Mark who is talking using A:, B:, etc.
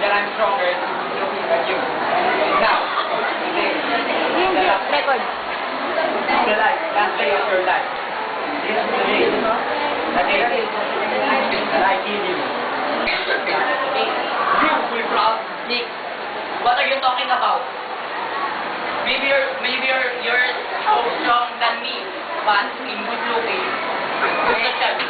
A: that I'm stronger looking at you. Now,
B: Record.
A: the last day of your life. This is the day. The day that I kill you. You will proud Nick. What are you talking about? Maybe you're so strong than me, but in good looking, you're not